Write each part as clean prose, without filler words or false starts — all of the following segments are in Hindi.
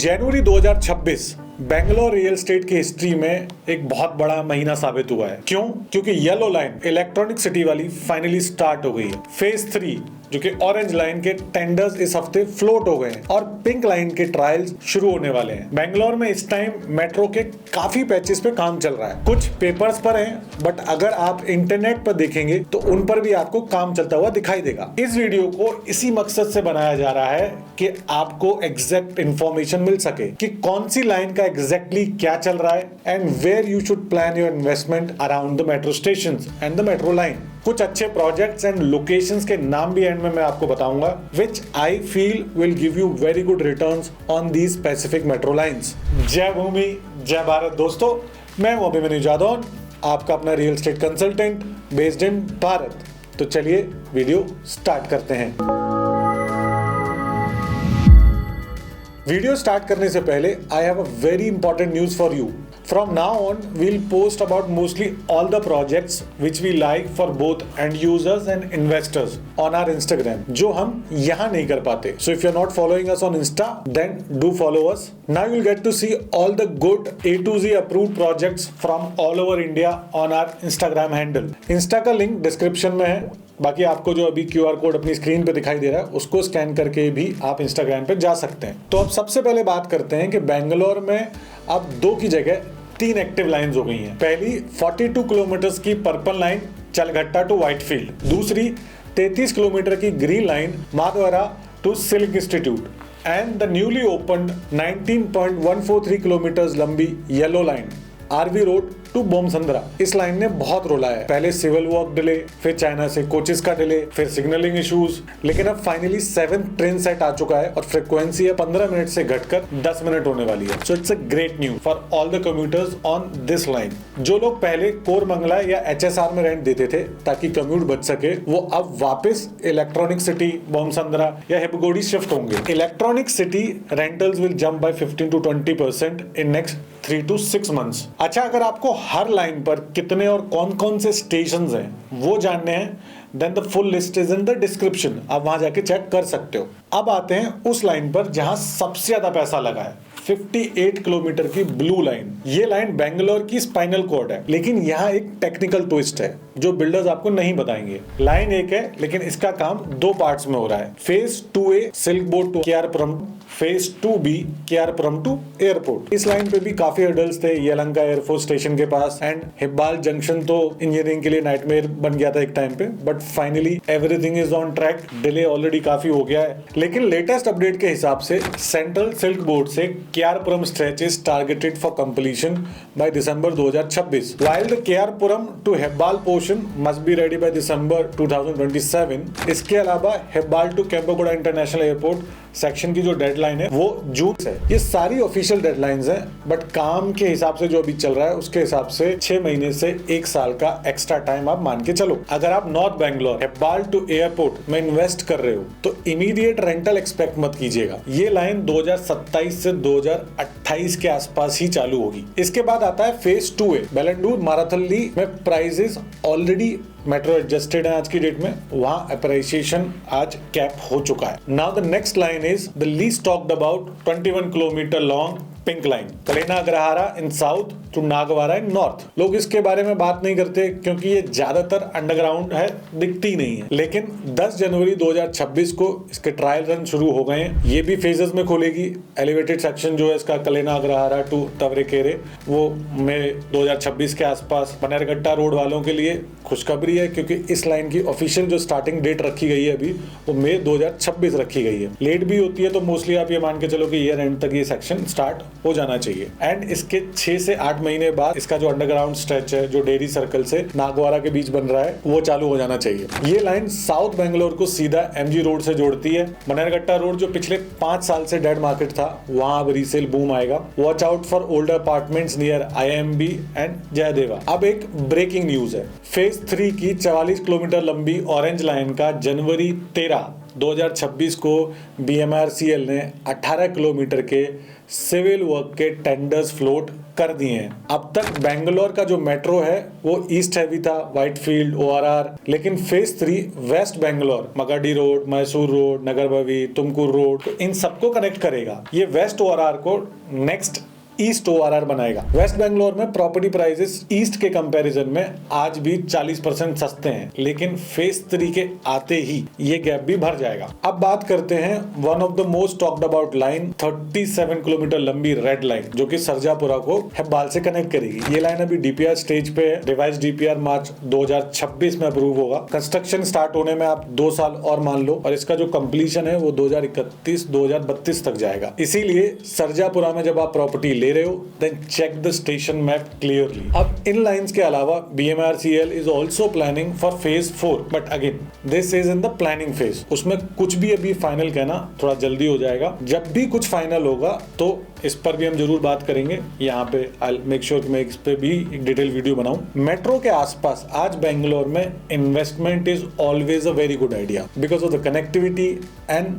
जनवरी 2026 बेंगलोर रियल एस्टेट की हिस्ट्री में एक बहुत बड़ा महीना साबित हुआ है। क्यों? क्योंकि येलो लाइन इलेक्ट्रॉनिक सिटी वाली फाइनली स्टार्ट हो गई है। फेज 3 जो कि ऑरेंज लाइन के टेंडर्स इस हफ्ते फ्लोट हो गए हैं और पिंक लाइन के ट्रायल्स शुरू होने वाले हैं। बेंगलोर में इस टाइम मेट्रो के काफी पैचेस पे काम चल रहा है। कुछ पेपर्स पर हैं, बट अगर आप इंटरनेट पर देखेंगे तो उन पर भी आपको काम चलता हुआ दिखाई देगा। इस वीडियो को इसी मकसद से बनाया जा रहा है कि आपको एग्जैक्ट इंफॉर्मेशन मिल सके कि कौन सी लाइन का एग्जैक्टली क्या चल रहा है and where you should plan your investment around the metro station and the metro line. कुछ अच्छे प्रोजेक्ट्स एंड लोकेशंस के नाम भी एंड में मैं आपको बताऊंगा, which I feel will give you very good returns on these specific metro lines। जय भूमि जय भारत दोस्तों, मैं हूं अभिमन्यु जादौन, आपका अपना real estate consultant based in Bharat. तो चलिए वीडियो स्टार्ट करते हैं। वीडियो स्टार्ट करने से पहले I have a very important news for you. From now on, we'll post about mostly all the projects which we like for both end users and investors on our Instagram, जो हम यहाँ नहीं कर पाते। So if you're not following us on Insta, then do follow us. Now you'll get to see all the good A to Z approved projects from all over India on our Instagram handle. Insta का लिंक डिस्क्रिप्शन में है, बाकी आपको जो अभी QR कोड अपनी स्क्रीन पे दिखाई दे रहा है उसको स्कैन करके भी आप इंस्टाग्राम पे जा सकते हैं। तो अब सबसे पहले बात करते हैं कि बेंगलोर में अब 2 की जगह 3 एक्टिव लाइंस हो गई हैं। पहली 42 किलोमीटर की purple line Challaghatta to Whitefield, दूसरी 33 किलोमीटर की green line Madavara to Silk Institute and the newly opened 19.143 kilometre लंबी yellow line RV road to Bommasandra. इस लाइन ने बहुत रोला है। पहले सिविल वर्क डिले, फिर चाइना से कोचेस का डिले, फिर सिग्नलिंग इश्यूज, लेकिन अब फाइनली 7th ट्रेन सेट आ चुका है और फ्रीक्वेंसी है 15 मिनट से घटकर 10 मिनट होने वाली है। So it's a great news for all the commuters on this line. जो लोग पहले कोरमंगला या HSR में रेंट देते थे ताकि कम्यूट बच सके, वो अब वापस इलेक्ट्रॉनिक सिटी, बोमसंद्रा या हिपगोड़ी शिफ्ट होंगे। Electronic city rentals will jump by 15 to 20% in next 3 to 6 months। अच्छा, अगर आपको हर लाइन पर कितने और कौन कौन से स्टेशंस हैं वो जानने हैं, then the full list is in the description, आप वहां जाके चेक कर सकते हो। अब आते हैं उस लाइन पर जहां सबसे ज्यादा पैसा लगा है, 58 किलोमीटर की ब्लू लाइन। ये लाइन बेंगलोर की स्पाइनल कॉर्ड है, लेकिन यहाँ एक टेक्निकल ट्विस्ट है जो बिल्डर्स आपको नहीं बताएंगे। लाइन एक है, लेकिन इसका काम 2 पार्ट्स में हो रहा है। Phase 2A silk board to KR Puram, phase 2B KR Puram to airport. इस लाइन पे भी काफी हर्डल्स थे, यलहंका एयरफोर्स स्टेशन के पास एंड हिब्बाल जंक्शन तो इंजीनियरिंग के लिए नाइटमेयर बन गया था एक टाइम पे, but finally everything is on track. Delay already काफी हो गया है, लेकिन लेटेस्ट अपडेट के हिसाब से सेंट्रल सिल्क बोर्ड से KR Puram stretch is targeted for completion by December 2026, while the KR Puram to Hebbal portion must be ready by December 2027। इसके अलावा Hebbal to Kempegowda international airport section की जो डेडलाइन है वो जून है। ये सारी ऑफिशियल डेडलाइंस हैं, बट काम के हिसाब से जो अभी चल रहा है उसके हिसाब से 6 महीने से 1 साल का एक्स्ट्रा टाइम आप मान के चलो। अगर आप north Bangalore Hebbal to airport में इन्वेस्ट कर रहे हो तो इमीडिएट रेंटल एक्सपेक्ट मत कीजिएगा। ये लाइन 2027 से 2028 के आसपास ही चालू होगी। इसके बाद आता है फेज 2A बेलंडूर माराथली में प्राइसेस ऑलरेडी मेट्रो एडजस्टेड है आज की डेट में, वहां अप्रिसिएशन आज कैप हो चुका है। Now the next line is the least talked about 21 kilometre long pink line Kalena Agrahara in south to Nagawara in north. लोग इसके बारे में बात नहीं करते क्योंकि ये ज्यादातर अंडरग्राउंड है, दिखती नहीं है, लेकिन 10 जनवरी 2026 को इसके ट्रायल रन शुरू हो गए हैं। ये भी फेजेस में खुलेगी। एलिवेटेड सेक्शन जो है इसका कलेना अग्रहारा टू तवरेकेरे वो मई 2026 के आसपास। बनेरघट्टा रोड वालों के लिए खुशखबरी है क्योंकि इस लाइन की ऑफिशियल जो स्टार्टिंग डेट रखी गई है अभी वो मई 2026 रखी गई है। लेट भी होती है तो मोस्टली आप ये मान के चलो कि ईयर एंड तक ये सेक्शन स्टार्ट हो जाना चाहिए। एंड इसके 6 से 8 महीने बाद इसका जो अंडरग्राउंड स्ट्रेच है जो डेरी सर्कल से नागवारा के बीच बन रहा है वो चालू हो जाना चाहिए। ये लाइन साउथ बेंगलोर को सीधा MG रोड से जोड़ती है। बनेरघट्टा रोड जो पिछले 5 साल से डेड मार्केट था, वहां अब रीसेल बूम आएगा। Watch out for older apartments near IMB and Jayadeva. अब एक ब्रेकिंग न्यूज है, फेज 3 की 44 किलोमीटर लंबी ऑरेंज लाइन का जनवरी 13 2026 को BMRCL ने 18 किलोमीटर के सिविल वर्क के टेंडर्स फ्लोट कर दिए हैं। अब तक बेंगलोर का जो मेट्रो है वो ईस्ट हैवी था, व्हाइटफील्ड, ORR, लेकिन phase 3 west Bangalore, Magadi road, Mysore road, Nagarbhavi, Tumkur road, तो इन सबको कनेक्ट करेगा। ये वेस्ट ORR को नेक्स्ट ईस्ट ORR बनाएगा। वेस्ट बेंगलोर में प्रॉपर्टी प्राइसेस ईस्ट के कंपैरिजन में आज भी 40% सस्ते हैं, लेकिन फेज 3 के आते ही ये गैप भी भर जाएगा। अब बात करते हैं one of the most talked about line, 37 kilometre लंबी रेड लाइन, जो कि सरजापुरा को हेब्बाल से कनेक्ट करेगी। ये लाइन अभी DPR स्टेज पे है। रिवाइज DPR मार्च 2026 में अप्रूव होगा। कंस्ट्रक्शन स्टार्ट होने में आप 2 साल और मान लो, और इसका जो कंप्लीशन है वो 2031-2032 तक जाएगा। इसीलिए सरजापुरा में जब आप प्रॉपर्टी ले रहे हो, then check the station map clearly. अब इन लाइंस के अलावा BMRCL is also planning for phase 4, but again this is in the planning phase. उसमें कुछ भी अभी फाइनल कहना थोड़ा जल्दी हो जाएगा। जब भी कुछ फाइनल होगा तो इस पर भी हम जरूर बात करेंगे। यहाँ पे आई मेक श्योर कि मैं इस पे भी एक डिटेल वीडियो बनाऊं। मेट्रो के आसपास आज बेंगलोर में investment is always a very good idea because of the connectivity, and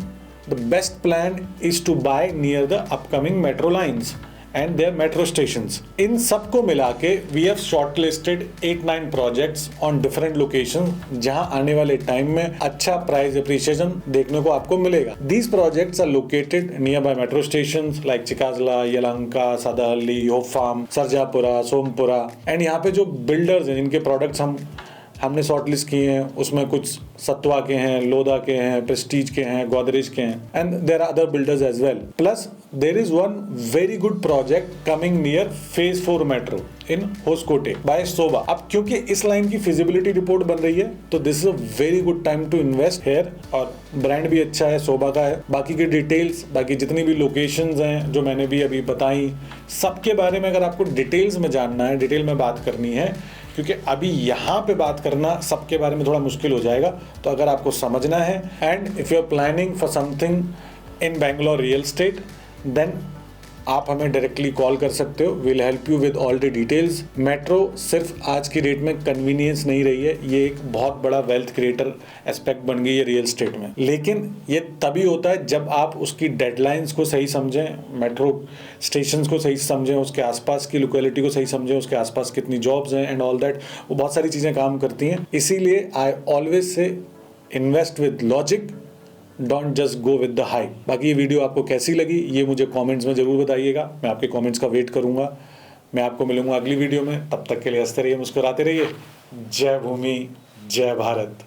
the best plan is to buy near the upcoming metro lines and their metro stations. इन सबको मिला के we have shortlisted 8-9 projects on different locations जहां आने वाले टाइम में अच्छा प्राइस एप्रिसिएशन देखने को आपको मिलेगा। These projects are located nearby metro stations like Chikkajala, Yelahanka, Sadahalli, Hope Farm, Sarjapura, Somapura, and यहाँ पे जो बिल्डर्स हैं जिनके प्रोडक्ट्स हमने शॉर्टलिस्ट किए हैं, उसमें कुछ सत्वा के हैं, लोधा के हैं, प्रेस्टीज के हैं, गोदरेज के हैं, and there are other builders as well. Plus there is one very good project coming near phase 4 metro in Hoskote by Sobha. अब क्योंकि इस लाइन की फिजिबिलिटी रिपोर्ट बन रही है तो this is a very good time to invest here, और ब्रांड भी अच्छा है, सोबा का है। बाकी की डिटेल्स, बाकी जितनी भी लोकेशंस हैं जो मैंने भी अभी बताई, सबके बारे में अगर आपको डिटेल्स में जानना है, डिटेल में बात करनी है, क्योंकि अभी यहाँ पे बात करना सबके बारे में थोड़ा मुश्किल हो जाएगा। तो अगर आपको समझना है, and if you are planning for something in Bangalore real estate, then आप हमें डायरेक्टली कॉल कर सकते हो। Will help you with all the details. Metro सिर्फ आज की डेट में कन्वीनियंस नहीं रही है, ये एक बहुत बड़ा वेल्थ क्रिएटर एस्पेक्ट बन गई है रियल एस्टेट में। लेकिन ये तभी होता है जब आप उसकी डेडलाइंस को सही समझें, मेट्रो स्टेशंस को सही समझें, उसके आसपास की लोकेलिटी को सही समझें, उसके आसपास कितनी जॉब्स हैं एंड ऑल दैट, वो बहुत सारी चीज़ें काम करती हैं। इसीलिए I always say invest with logic, don't just go with the high. बाकी ये वीडियो आपको कैसी लगी ये मुझे कमेंट्स में ज़रूर बताइएगा। मैं आपके कमेंट्स का वेट करूँगा। मैं आपको मिलूंगा अगली वीडियो में। तब तक के लिए हंसते रहिए, मुस्कुराते रहिए। जय भूमि, जय भारत।